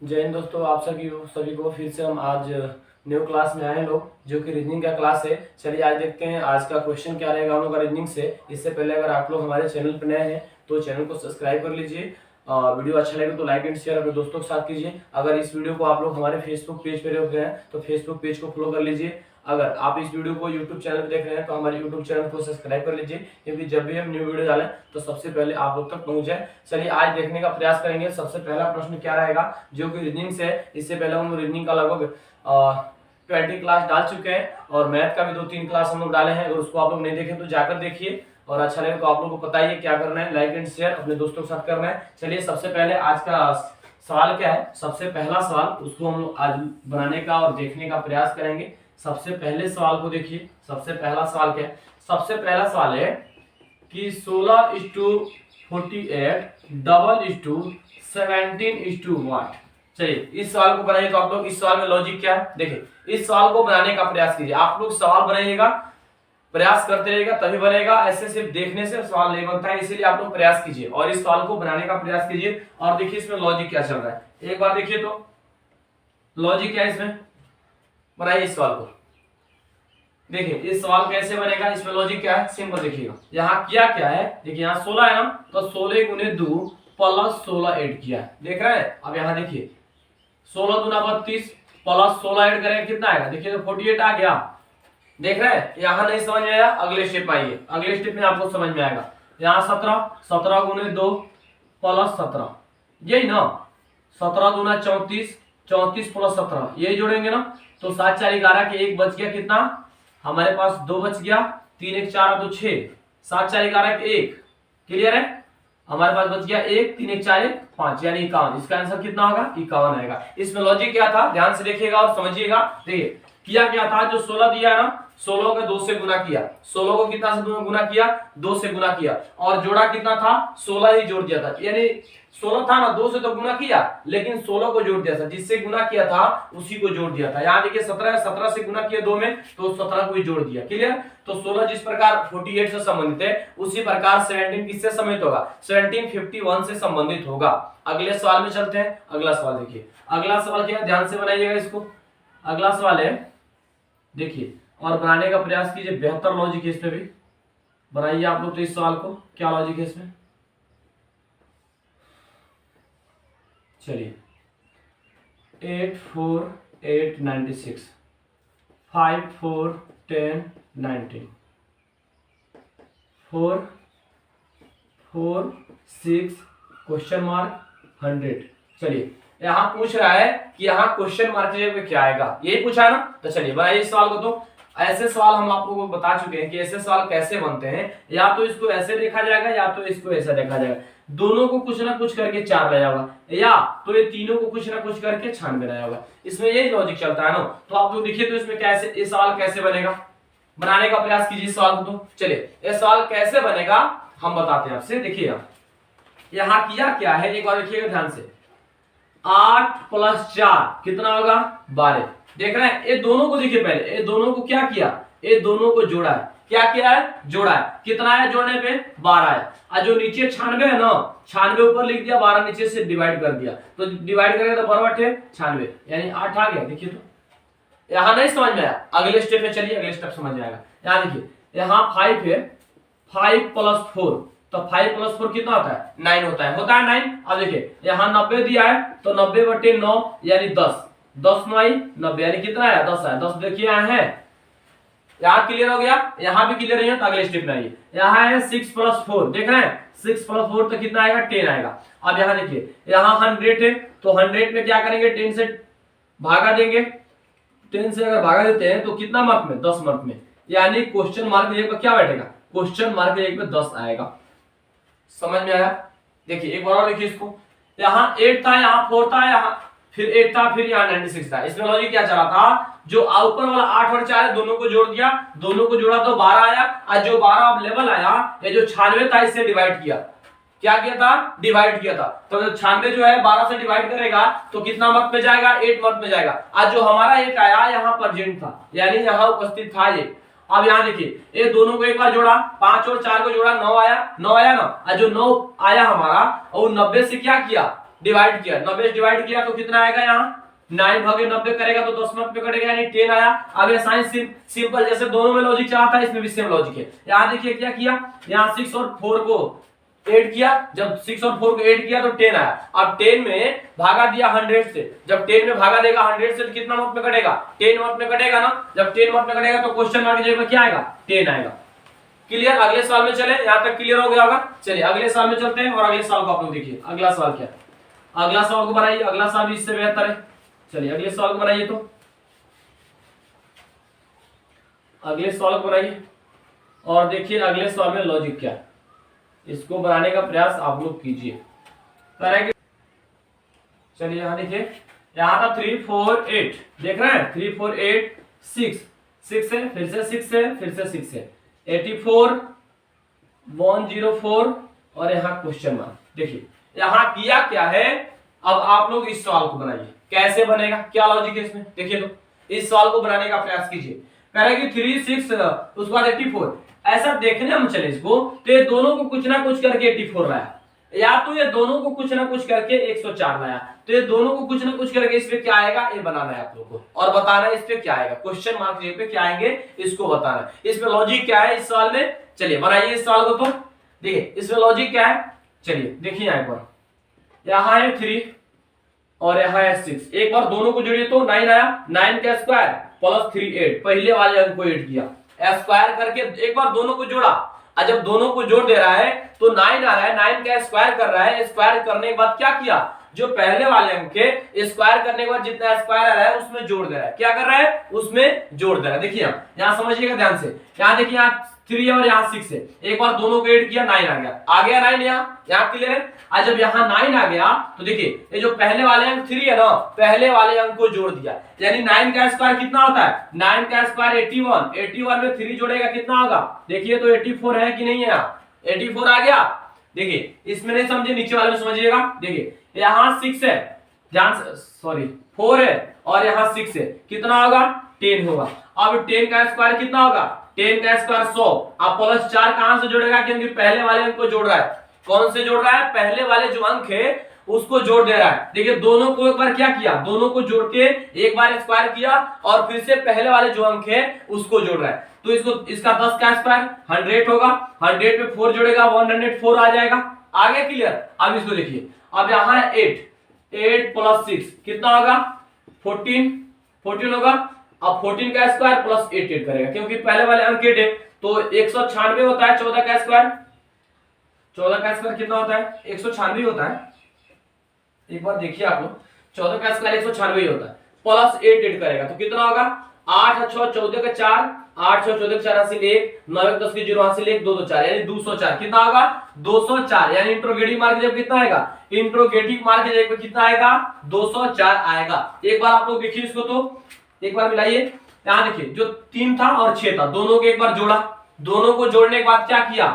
जय हिंद दोस्तों, आप सभी को फिर से हम आज न्यू क्लास में आए हैं लोग, जो कि रीजनिंग का क्लास है। चलिए आज देखते हैं आज का क्वेश्चन क्या रहेगा हम लोग का रीजनिंग से। इससे पहले अगर आप लोग हमारे चैनल पर नए हैं तो चैनल को सब्सक्राइब कर लीजिए। वीडियो अच्छा लगे तो लाइक एंड शेयर अपने दोस्तों के साथ कीजिए। अगर इस वीडियो को आप लोग हमारे फेसबुक पेज पे देख रहे हैं तो फेसबुक पेज को फॉलो कर लीजिए। अगर आप इस वीडियो को यूट्यूब चैनल पे देख रहे हैं तो हमारे यूट्यूब चैनल को सब्सक्राइब कर लीजिए, क्योंकि जब भी हम न्यू वीडियो डालें तो सबसे पहले आप लोग तक पहुंच जाए। चलिए आज देखने का प्रयास करेंगे। सबसे पहला प्रश्न क्या रहेगा, जो कि रीजनिंग से है। इससे पहले हम रीजनिंग का लगभग 20 क्लास डाल चुके हैं और मैथ का भी 2-3 क्लास हम लोग डाले हैं। अगर उसको आप लोग नहीं देखें तो जाकर देखिए, और अच्छा लगे तो आप लोगों को बताइए क्या करना है। लाइक एंड शेयर अपने दोस्तों के साथ करना है। चलिए सबसे पहले आज का सवाल क्या है, सबसे पहला सवाल उसको हम लोग आज बनाने का और देखने का प्रयास करेंगे। सबसे पहले सवाल को देखिए। सबसे पहला सवाल क्या है, सबसे पहला सवाल है कि 16:48 17:1। चलिए इस सवाल को बनाइए। तो आप लोग इस सवाल में लॉजिक क्या है देखिए, इस सवाल को बनाने का प्रयास कीजिए। आप लोग सवाल बनाइएगा, प्रयास करते रहिएगा तभी बनेगा। ऐसे सिर्फ देखने से सवाल नहीं बनता है, इसीलिए आप लोग प्रयास कीजिए और इस सवाल को बनाने का प्रयास कीजिए। और देखिए इसमें लॉजिक क्या चल रहा है, एक बार देखिए तो लॉजिक क्या है इसमें। बनाइए इस सवाल को। देखिए इस सवाल कैसे बनेगा, इसमें लॉजिक क्या है, सिंपल देखिएगा। यहाँ किया क्या है, देखिए यहाँ 16 है ना, तो 16 गुने 2 प्लस 16 ऐड किया है, देख रहे हैं। अब यहाँ देखिए 16 दूना 32 प्लस 16 ऐड करेंगे कितना आएगा, देखिए तो 48 आ गया, देख रहे हैं। यहाँ नहीं समझ में आया, अगले स्टेप में आइए, अगले स्टेप में आपको समझ में आएगा। यहाँ 17 गुने 2 प्लस 17, यही ना, 17 दूना 34, 34 प्लस 17 यही जोड़ेंगे ना, तो 7 4 11 के 1 बच गया, कितना हमारे पास 2 बच गया, 3 1 4 तो 6, 7 4 11 के 1, क्लियर है। हमारे पास बच गया 1, 3 1 4 1 5 यानी 51। इसका आंसर कितना होगा, 51 आएगा। इसमें लॉजिक क्या था, ध्यान से देखिएगा और समझिएगा। देखिए किया क्या था, जो 16 दिया है ना, 16 का 2 से गुना किया, 16 को कितना से गुना किया, 2 से गुना किया, और जोड़ा कितना था, 16 ही जोड़ दिया था। यानी 16 था ना, 2 से तो गुना किया, लेकिन 16 को जोड़ दिया था, जिससे गुना किया था उसी को जोड़ दिया था। यहाँ देखिए 17 से गुना किया 2 में, तो 17 को ही जोड़ दिया, क्लियर। तो 16 जिस प्रकार 48 से संबंधित है, उसी प्रकार 17 किससे संबंधित होगा, 17 51 से संबंधित होगा। अगले सवाल में चलते हैं। अगला सवाल देखिए, अगला सवाल क्या है, ध्यान से बनाइएगा इसको। अगला सवाल है, देखिए और बनाने का प्रयास कीजिए, बेहतर लॉजिक है इसमें भी, बनाइए आप लोग। तो इस सवाल को क्या लॉजिक है इसमें, चलिए 8 4 8 96, 5 4 10 19, 4 4 6 क्वेश्चन मार्क 100। चलिए यहाँ पूछ रहा है कि यहाँ क्वेश्चन मार्क की जगह क्या आएगा, यही पूछा है ना। तो चलिए बनाइए इस सवाल को। तो ऐसे सवाल हम आप लोगों को बता चुके हैं कि ऐसे सवाल कैसे बनते हैं। या तो इसको ऐसे देखा जाएगा या तो इसको ऐसा देखा जाएगा, दोनों को कुछ ना कुछ करके 4 लाया होगा, या तो ये तीनों को कुछ ना कुछ करके 96 लाया होगा। इसमें यही लॉजिक चलता है ना। तो आप लोग देखिए तो इसमें कैसे ये सवाल कैसे बनेगा, बनाने का प्रयास कीजिए इस सवाल को। तो चलिए ये सवाल कैसे बनेगा हम बताते हैं आपसे। देखिएगा यहाँ किया क्या है, एक बार देखिएगा ध्यान से। 8 प्लस 4 कितना होगा, 12। देख रहे हैं, ये दोनों को देखिए, पहले ये दोनों को क्या किया, ये दोनों को जोड़ा है। क्या किया है, जोड़ा है। कितना है जोड़ने पे, 12 है। और जो नीचे 96 है ना, 96 ऊपर लिख दिया, 12 नीचे से डिवाइड कर दिया, तो डिवाइड करेंगे तो बराबर है 96, यानी 8 आ गया। देखिए तो यहाँ नहीं समझ में आया, अगले स्टेप में चलिए, अगले स्टेप समझ में आएगा। यहाँ देखिए यहाँ 5 है, 5 प्लस 4, तो 5 प्लस 4 कितना होता है, 9 होता है, 9। अब देखिए यहाँ 90 दिया है, तो 90/9 यानी 10, 10 9 90 यानी कितना है, 10 है। 10 देखिए यहाँ है, यहाँ क्लियर हो गया, यहाँ भी क्लियर नहीं है तो अगले स्टेप में आइए। यहाँ है 6 प्लस 4, देख रहे हैं 6 प्लस 4 तो कितना आएगा, 10 आएगा। अब यहाँ देखिए यहाँ 100 है, तो 100 में क्या करेंगे, 10 से भागा देंगे। 10 से अगर भागा देते हैं तो कितना मार्क में, 10 मार्क में, यानी क्वेश्चन मार्क की जगह क्या बैठेगा, क्वेश्चन मार्क की जगह 10 आएगा। समझ में आया। देखिए एक बार और देखिए इसको, यहाँ 8 था, यहाँ 4 था, यहाँ फिर 8 था, फिर यहाँ 96 था। इसमें लॉजिक क्या चला था, जो ऊपर वाला 8 और 4 है दोनों को जोड़ दिया, दोनों को जोड़ा तो 12 आया, और जो 12 अब लेवल आया, ये जो 96 था इससे डिवाइड किया। क्या किया था, डिवाइड किया था। तो 96 जो है 12 से डिवाइड करेगा तो कितना मत में जाएगा, 8 मत में जाएगा। आज जो हमारा 1 आया यहाँ प्रेजेंट था, यानी यहाँ उपस्थित था ये। अब यहाँ देखिए ये दोनों को एक बार जोड़ा, 5 और 4 को जोड़ा, 9 आया, 9 आया ना। और जो 9 आया हमारा, और 90 से क्या किया, डिवाइड किया, 90 से डिवाइड किया तो कितना आएगा यहाँ 9 भागे 90 करेगा तो 10 पे कटेगा यानी 10 आया। अब ये साइन सिंपल, जैसे दोनों में लॉजिक चला था इसमें भी सेम लॉजिक है। यहाँ देखिए क्या किया, यहाँ 6 और 4 को ऐड किया, जब 6 और 4 को ऐड किया तो 10 आया। अब 10 में भागा दिया 100 से, जब 10 में भागा देगा 100 से तो कितना मार्क में कटेगा 10 मार्क में कटेगा ना, जब 10 मार्क में कटेगा तो क्वेश्चन मार्क की जगह क्या आएगा 10 आएगा। क्लियर, अगले सवाल में चले, यहाँ तक क्लियर हो गया होगा। चलिए अगले सवाल में चलते हैं और अगले सवाल को आप लोग देखिए। अगला सवाल क्या, अगला सवाल को बनाइए, अगला सवाल भी इससे बेहतर है। चलिए अगले सवाल को बनाइए, तो अगले सवाल को बनाइए और देखिए अगले सवाल में लॉजिक क्या है, इसको बनाने का प्रयास आप लोग कीजिए। चलिए यहाँ देखिए, यहाँ था 3 4 8, देख रहे हैं 3 4 8 6 6 है, फिर से 6 है, फिर से 6 है, 84 104 और यहाँ क्वेश्चन मार्क। देखिए यहाँ किया क्या है, अब आप लोग इस सवाल को बनाइए, कैसे बनेगा, क्या लॉजिक है इसमें, देखिए तो इस सवाल को बनाने का प्रयास कीजिए। कह रहे कि 3 6 उसके बाद 84, ऐसा देखने हम चले इसको तो ये दोनों को कुछ ना कुछ करके 84 लाया, या तो ये दोनों को कुछ ना कुछ करके 104 लाया, तो ये दोनों को कुछ ना कुछ करके इस पे क्या आएगा ये बनाना है आप लोग को, और बताना है इस पे क्या आएगा, क्वेश्चन मार्क पे क्या आएंगे इसको बताना है। इसमें लॉजिक क्या है इस सवाल में, चलिए बनाइए इस सवाल को। तो देखिए इसमें लॉजिक क्या है, चलिए देखिए यहाँ पर, यहाँ है 3 और यहाँ है 6, एक बार दोनों को जोड़िए तो 9 आया, 9 का स्क्वायर प्लस 3 8, पहले वाले अंक को 8 किया, स्क्वायर करके एक बार दोनों को जोड़ा, और जब दोनों को जोड़ दे रहा है तो 9 आ रहा है, 9 का स्क्वायर कर रहा है, स्क्वायर करने के बाद क्या किया, जो पहले वाले अंक के स्क्वायर करने के बाद जितना स्क्वायर आ रहा है उसमें जोड़ दे रहा है, क्या कर रहा है उसमें जोड़ दे रहा है। देखिए यहाँ समझिएगा ध्यान से, यहाँ देखिए यहाँ 3 है और यहाँ 6 है, एक बार दोनों को ऐड किया 9 आ गया 9 यहाँ क्लियर है। आज जब यहाँ 9 आ गया तो देखिए ये जो पहले वाले अंक 3 है ना, पहले वाले अंक को जोड़ दिया, यानी 9 का स्क्वायर कितना होता है, 9 का स्क्वायर 81, 81 में 3 जोड़ेगा कितना होगा, देखिए तो 84 है कि नहीं है, 84 आ गया। देखिए इसमें नहीं समझे, नीचे वाले में समझिएगा। देखिए यहाँ 6 है, ध्यान से, सॉरी 4 है और यहाँ 6 है, कितना होगा 10 होगा। अब 10 का स्क्वायर कितना होगा, 10 का स्क्वायर 100, अब प्लस 4 कहां से जोड़ेगा, क्योंकि पहले वाले अंक को जोड़ रहा है, कौन से जोड़ रहा है, पहले वाले जो अंक है उसको जोड़ दे रहा है। देखिए दोनों को एक बार क्या किया, दोनों को जोड़ के एक बार स्क्वायर किया और फिर से पहले वाले जो अंक है उसको जोड़ रहा है, तो इसको इसका 10 का स्क्वायर 100 होगा, 100 पे 4 जोड़ेगा 104 आ जाएगा, आगे क्लियर। अब इसको देखिए, अब यहाँ है 8 प्लस 6 कितना होगा 14 होगा, अब 14 का स्क्वायर प्लस 8 करेगा, क्योंकि पहले वाले अंक 8 है तो 196 होता है, 14 का स्क्वायर कितना होता है 196 होता है, एक बार देखिए आप लोग, 14 का स्क्वायर 196 होता है, प्लस 8 करेगा तो कितना होगा 8 6 14 का 4, 8 6 14 4 हासिल 1, 9 10 की 0 हासिल 1, 2 2 4 यानी 204, कितना होगा 204, यानी इंट्रोगेटिव मार्क जब कितना आएगा, इंट्रोगेटिव मार्क जब कितना आएगा 204 आएगा। एक बार आप लोग देखिए इसको, तो एक बार मिलाइए, यहाँ देखिए जो 3 था और 6 था दोनों को एक बार जोड़ा, दोनों को जोड़ने के बाद क्या किया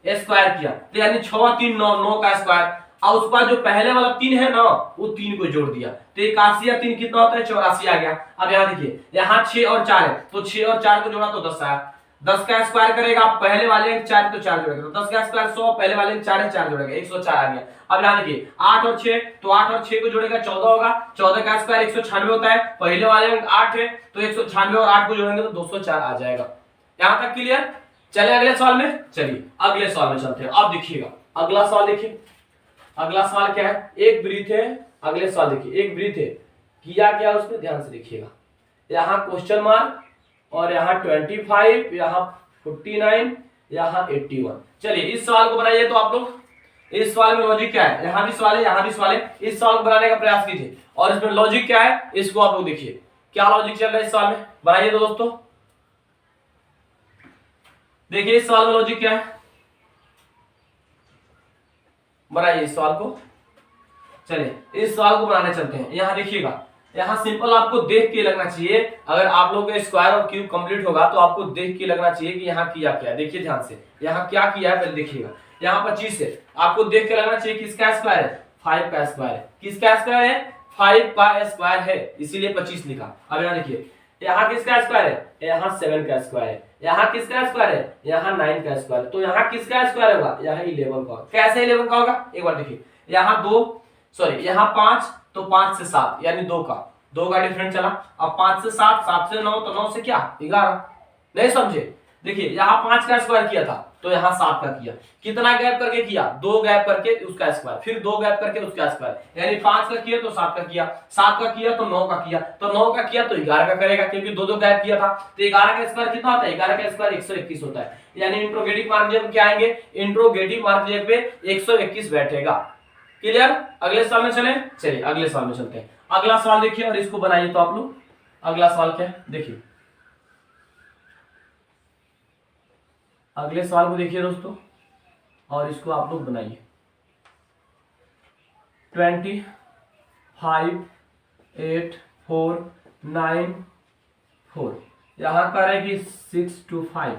स्क्वायर किया, तो यानी 6 3 9, 9 का स्क्वायर, और उसके बाद जो पहले वाला 3 है ना वो 3 को जोड़ दिया, तो 81 या 3 कितना होता है 84 आ गया। अब यहाँ देखिए यहाँ 6 और 4 है, तो 6 और 4 को जोड़ा तो 10 आया, 10 का स्क्वायर करेगा पहले वाले 4 तो 4 जोड़ेगा, तो 10 का स्क्वायर 100, पहले वाले 4 है 4 जोड़ेगा 104 आ गया। अब यहाँ देखिए 8 और 6, तो 8 और 6 को जोड़ेगा 14 होगा, 14 का स्क्वायर 196 होता है, पहले वाले 8 है तो 196 और 8 को जोड़ेंगे तो 204 आ जाएगा। यहाँ तक क्लियर। चले अगले सवाल में, चलिए अगले सवाल में चलते हैं। अब देखिएगा अगला सवाल, देखिए अगला सवाल क्या है, एक ब्रीथ है, अगले सवाल देखिए एक ब्रीथ है, किया क्या उसमें ध्यान से देखिएगा, यहाँ क्वेश्चन मार्क और यहाँ 25, यहाँ 49, यहाँ 81। चलिए इस सवाल को बनाइए, तो आप लोग इस सवाल में लॉजिक क्या है, यहाँ भी सवाल है यहाँ भी सवाल है, इस सवाल को बनाने का प्रयास कीजिए और इसमें लॉजिक क्या है इसको आप लोग देखिए, क्या लॉजिक चल रहा है इस सवाल में, बनाइए तो दोस्तों। देखिए इस सवाल में लॉजिक क्या है, बनाइए इस सवाल को। चलिए इस सवाल को बनाने चलते हैं। यहाँ देखिएगा, यहाँ सिंपल आपको देख के लगना चाहिए, अगर आप लोग का स्क्वायर और क्यूब कंप्लीट होगा तो आपको देख के लगना चाहिए कि यहाँ किया क्या है। देखिए ध्यान से, यहाँ क्या किया है पहले देखिएगा, यहाँ 25 है, आपको देख के लगना चाहिए किसका स्क्वायर है 5 का स्क्वायर है, किसका स्क्वायर है 5 का स्क्वायर है, इसीलिए 25 लिखा। अब यहाँ देखिए यहाँ किसका स्क्वायर है, यहाँ 7 का स्क्वायर है, यहाँ किसका स्क्वायर है, यहाँ 9 का स्क्वायर है, तो यहाँ किसका स्क्वायर होगा, यहाँ 11 का। कैसे 11 का होगा एक बार देखिए, यहाँ 2, सॉरी यहाँ 5 तो 5 से 7 यानी 2 का डिफरेंट चला। अब 5 से 7, 7 से 9 तो 9 से क्या 11। नहीं समझे? देखिए यहाँ 5 का स्क्वायर किया था तो यहाँ 7 का किया। कितना गैप करके किया? 2 गैप करके उसका स्क्वायर, फिर 2 गैप करके उसका स्क्वायर, यानी 5 का किया तो 7 का किया, 7 का किया तो 9 का किया, तो 9 का किया तो 11 का करेगा, क्योंकि 2 गैप किया था। तो 11 का स्क्वायर कितना होता है? 11 का स्क्वायर 121 होता है। यानी इंट्रोगेटिव मार्क जब क्या आएंगे? इंट्रोगेटिव मार्क जब पे 121 बैठेगा। क्लियर? अगले सवाल में चलिए अगले सवाल में चलते हैं। अगला सवाल देखिए और इसको बनाइए तो आप लोग। अगला सवाल क्या है देखिए, अगले सवाल को देखिए दोस्तों और इसको आप लोग बनाइए। 25, 8, 4, 9, 4 यहाँ कर है कि 6 to 5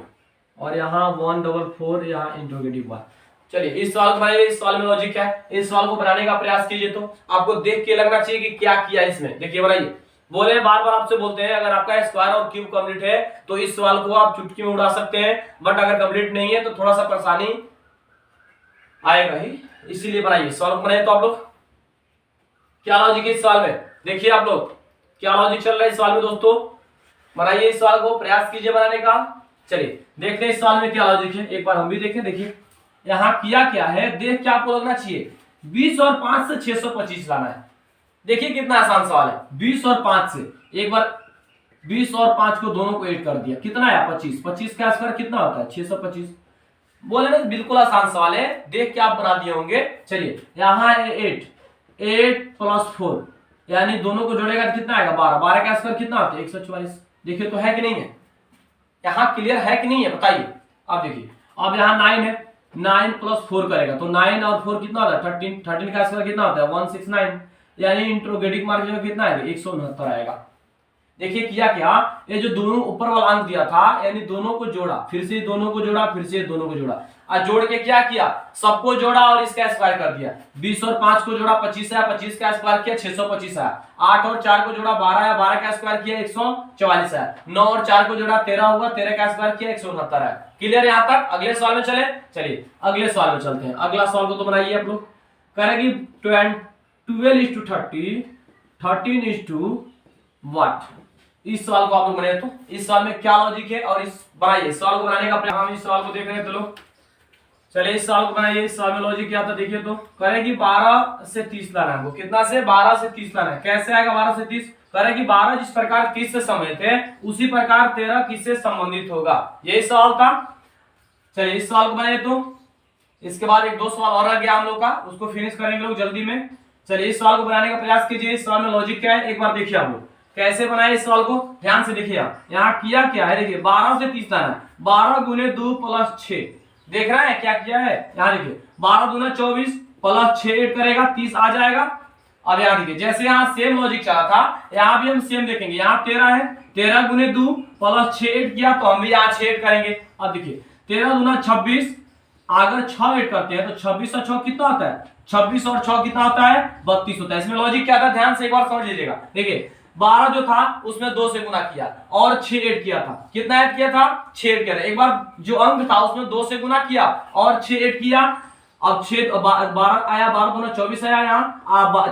और यहाँ 144 यहाँ इंट्रोगेटिव बार। चलिए इस सवाल को बनाइए। इस सवाल में लॉजिक क्या है? इस सवाल को बनाने का प्रयास कीजिए तो आपको देख के लगना चाहिए कि क्या किया इसमें। देखिए बनाइए। बोले बार बार आपसे बोलते हैं अगर आपका स्क्वायर और क्यूब कंप्लीट है तो इस सवाल को आप चुटकी में उड़ा सकते हैं, बट अगर कंप्लीट नहीं है तो थोड़ा सा परेशानी आएगा ही, इसीलिए बनाइए। सवाल को बनाइए तो आप लोग क्या लॉजिक है इस सवाल में, देखिए आप लोग क्या लॉजिक चल रहा है इस सवाल में दोस्तों। बनाइए इस सवाल को, प्रयास कीजिए बनाने का। चलिए देखते हैं इस सवाल में क्या लॉजिक है, एक बार हम भी देखें। देखिए यहाँ किया क्या है, देख के आपको लगना चाहिए 20 और 5 से 625 लाना है। देखिए कितना आसान सवाल है। 20 और 5 से एक बार 20 और 5 को दोनों को ऐड कर दिया, कितना है 25। 25 का स्क्वायर कितना होता है 625। बोले ना बिल्कुल आसान सवाल है, देख के आप बना दिए होंगे। चलिए यहाँ है 8 प्लस 4 यानी दोनों को जोड़ेगा तो कितना आएगा 12। 12 का स्क्वायर कितना होता है 144। देखिए तो है कि नहीं है, यहाँ क्लियर है कि नहीं है बताइए। अब देखिए अब यहाँ 9 है, 9 प्लस 4 करेगा तो 9 और 4 कितना होता है 13। 13 का स्क्वायर कितना होता है 169 यानी इंट्रोगेटिव मार्क जो कितना आएगा 169 आएगा। देखिए किया क्या, ये जो दोनों ऊपर वाला अंक दिया था यानी दोनों को जोड़ा, फिर से दोनों को जोड़ा, फिर से दोनों को जोड़ा और जोड़ के क्या किया सबको जोड़ा और इसका स्क्वायर कर दिया। 20 और 5 को जोड़ा 25 आया, 25 का स्क्वायर किया 625 आया। 8 और 4 को जोड़ा 12 आया, 12 का स्क्वायर किया 144 आया। 9 और 4 को जोड़ा 13 हुआ, 13 का स्क्वायर किया 169 आया। क्लियर यहाँ तक? अगले सवाल में चलिए अगले सवाल में चलते हैं। अगला सवाल को तो बनाइए आप लोग। करेगी 12:30 13:what। इस सवाल को आप लोग बनाए तो इस सवाल में क्या लॉजिक है और इस बनाइए। इस सवाल को बनाने का हम इस सवाल को देख रहे हैं तो लोग चलिए इस सवाल को बनाइए। इस सवाल में लॉजिक क्या था देखिए तो करेगी 12 से 30 लाना है। वो कितना से 12 से 30 लाना है। कैसे आएगा 12 से 30? करेगी 12 जिस प्रकार 30 से संबंधित है उसी प्रकार 13 किससे संबंधित होगा, यही सवाल था। चलिए इस सवाल को बनाइए तो इसके बाद एक दो सवाल और आ गया हम लोग का, उसको फिनिश करेंगे लोग जल्दी में। चलिए इस सवाल को बनाने का प्रयास कीजिए। इस सवाल में लॉजिक क्या है एक बार देखिए आप लोग कैसे बनाए इस सवाल को, ध्यान से देखिए। आप यहाँ किया क्या है देखिए 12 से 30 लाना है। 12 गुने 2 प्लस 6 देख रहे हैं क्या किया है। यहाँ देखिए 12 दूना 24 प्लस 6 ऐड करेगा 30 आ जाएगा। अब यहाँ देखिए जैसे यहाँ सेम लॉजिक चला था यहाँ भी हम सेम देखेंगे। यहाँ 13 है, 13 गुने 2 प्लस 6 ऐड किया तो हम भी यहाँ 6 ऐड करेंगे। अब देखिए 13 दूना 26, अगर 6 ऐड करते हैं तो 26 और 6 कितना होता है 26 और 6 कितना होता है 32 होता है। इसमें लॉजिक क्या था ध्यान से एक बार समझ लीजिएगा। देखिए 12 जो था उसमें 2 से गुना किया और 6 ऐड किया था। कितना ऐड किया था 6 ऐड किया था। एक बार जो अंक था उसमें 2 से गुना किया और 6 ऐड किया। अब 6 12 आया, 12 दूना 24 आया। यहाँ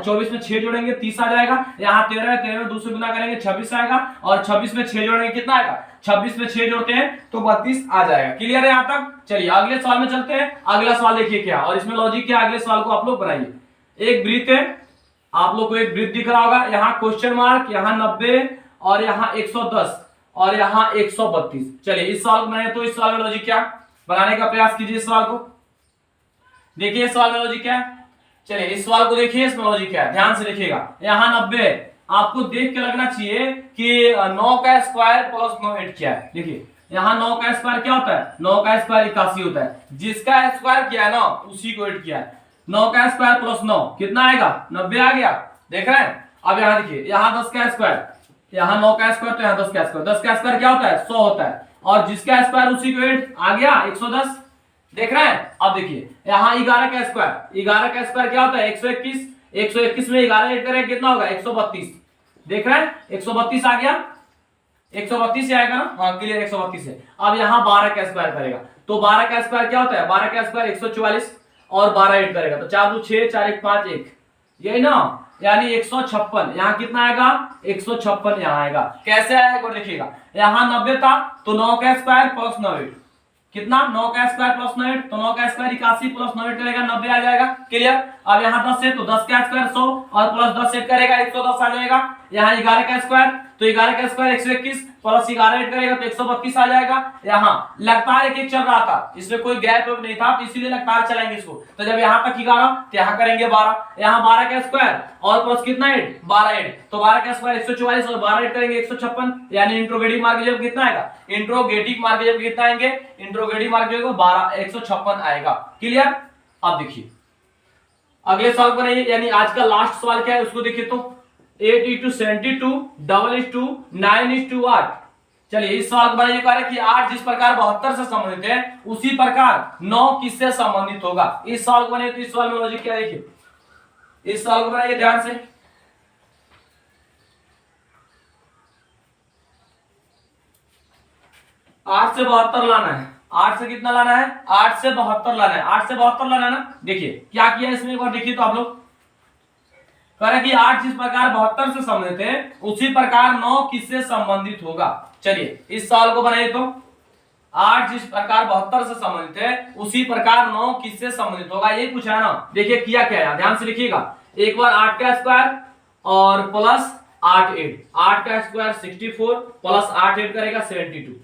24 में 6 जोड़ेंगे 30 आ जाएगा। यहाँ 13 है, 13 में 2 से गुना करेंगे 26 आएगा और 26 में 6 जोड़ेंगे कितना आएगा 26 में 6 जोड़ते हैं तो 32 आ जाएगा। क्लियर है यहाँ तक? चलिए अगले सवाल में चलते हैं। अगला सवाल देखिए क्या और इसमें लॉजिक क्या, अगले सवाल को आप लोग बनाइए। एक वृत्त है, आप लोग को एक वृत्त दिख रहा होगा, यहाँ क्वेश्चन मार्क, यहाँ 90 और यहाँ 110 और यहाँ 132। चलिए इस सवाल को बनाए तो इस सवाल में लॉजिक क्या बनाने का प्रयास कीजिए। इस सवाल को देखिए, इस सवाल में लॉजिक क्या है। चलिए इस सवाल को देखिए, इसमें लॉजिक क्या है, ध्यान से देखिएगा। यहाँ 90 आपको देख के लगना चाहिए कि 9 का स्क्वायर प्लस 9 ऐड किया है। देखिए यहाँ 9 का स्क्वायर क्या होता है 9 का स्क्वायर 81 होता है। जिसका स्क्वायर किया है ना उसी को ऐड किया है। 9 का स्क्वायर प्लस 9 कितना आएगा 90 आ गया, देख रहे हैं। अब यहाँ देखिए यहाँ 10 का स्क्वायर, यहाँ 9 का स्क्वायर तो यहाँ 10 का स्क्वायर। 10 का स्क्वायर क्या होता है 100 होता है और जिसका स्क्वायर उसी को ऐड आ गया 110, देख रहे हैं। अब देखिए यहाँ 11 का स्क्वायर, 11 का स्क्वायर क्या होता है 121। 121 में 11 ऐड करें कितना होगा 132, देख रहे हैं 132 आ गया। 132 से आएगा ना, हाँ क्लियर 132 है। अब यहाँ 12 का स्क्वायर करेगा तो 12 का स्क्वायर क्या होता है 12 का स्क्वायर 144 और 12 ऐड करेगा तो 4 2 6 4 1 5 1 यही ना, यानी 156। यहाँ कितना आएगा 156 यहाँ आएगा। कैसे आएगा एक बार देखिएगा, यहाँ 90 था तो 9 का स्क्वायर प्लस 9 कितना 9 का स्क्वायर प्लस 9 तो 9 का स्क्वायर 81 प्लस 9 करेगा 90 आ जाएगा। क्लियर। अब यहाँ 10 है तो 10 का स्क्वायर 100 और प्लस 10 ऐड करेगा 110 आ जाएगा। यहाँ 11 का स्क्वायर तो 11 का स्क्वायर 121 प्लस 11 ऐड करेगा तो 132 आ जाएगा। यहाँ लगातार एक एक चल रहा था, इसमें कोई गैप नहीं था तो इसीलिए लगातार चलाएंगे इसको। तो जब यहाँ तक 11 तो यहाँ करेंगे 12, यहाँ 12 का स्क्वायर और प्लस कितना ऐड 12 ऐड तो 12 का स्क्वायर 144 और 12 ऐड करेंगे 156, यानी इंट्रोगेटिव मार्क जब कितना आएगा, इंट्रोगेटिव मार्क जब कितना आएंगे, इंट्रोगेटिव मार्क जो है 12 156 आएगा। क्लियर। अब देखिए अगले सवाल बनाइए, यानी आज का लास्ट सवाल क्या है उसको देखिए। तो 8 × 72 डबल 9 8। चलिए इस सवाल को बनाइए। कह रहे कि 8 जिस प्रकार 72 से संबंधित है उसी प्रकार 9 किससे संबंधित होगा। इस सवाल को बनाइए। तो इस सवाल में लॉजिक क्या है देखिए, इस सवाल को बनाइए ध्यान से। 8 से 72 लाना है, 8 से कितना लाना है 8 से 72 लाना है, 8 से 72 लाना है ना। देखिए क्या किया इसमें एक बार देखिए। तो आप लोग कह रहे कि 8 जिस प्रकार 72 से संबंधित है उसी प्रकार 9 किससे संबंधित होगा। चलिए इस सवाल को बनाइए। तो 8 जिस प्रकार 72 से संबंधित है उसी प्रकार 9 किससे संबंधित होगा, यही पूछा है ना। देखिए किया क्या है, ध्यान से लिखिएगा। एक बार 8 का स्क्वायर और प्लस 8 8 का स्क्वायर 64 प्लस 8 ऐड करेगा 72।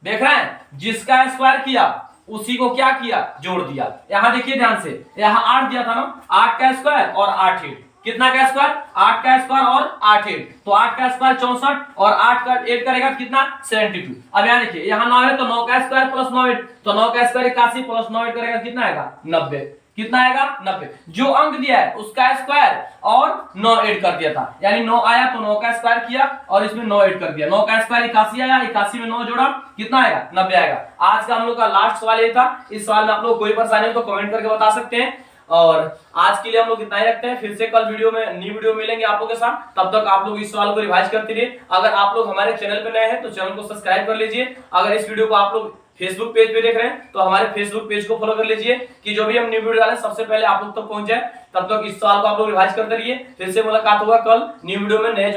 देख रहे हैं, जिसका स्क्वायर किया उसी को क्या किया जोड़ दिया। यहां देखिए ध्यान से, यहां 8 दिया था ना, 8 का स्क्वायर और 8 ऐड कितना का स्क्वायर 8 का स्क्वायर और 8 ऐड तो 8 का स्क्वायर 64 और 8 का ऐड करेगा कितना 72। अब यहां देखिए यहाँ 9 है तो 9 का स्क्वायर प्लस 9 ऐड तो 9 का स्क्वायर 81 प्लस 9 ऐड करेगा कितना आएगा 90। कितना आएगा 90। जो अंक दिया है उसका स्क्वायर और 9 ऐड कर दिया था, यानी 9 आया तो 9 का स्क्वायर किया और इसमें 9 ऐड कर दिया। 9 का स्क्वायर 81 आया, 81 में 9 जोड़ा कितना आएगा 90 आएगा। आज का हम लोग का लास्ट सवाल ये था। इस सवाल में आप लोग कोई परेशानी हो तो कमेंट करके बता सकते हैं। और आज के लिए हम लोग इतना ही रखते हैं, फिर से कल वीडियो में न्यू वीडियो मिलेंगे आप लोगों के साथ। तब तक आप लोग इस सवाल को रिवाइज करते रहिए। अगर आप लोग हमारे चैनल पे नए हैं तो चैनल को सब्सक्राइब कर लीजिए। अगर इस वीडियो को आप लोग फेसबुक पेज पे देख रहे हैं तो हमारे फेसबुक पेज को फॉलो कर लीजिए कि जो भी हम न्यू वीडियो डालें सबसे पहले आप लोग तक पहुंच जाए। तब तक इस सवाल को आप लोग रिवाइज करते रहिए। फिर से मुलाकात होगा कल न्यू वीडियो में नए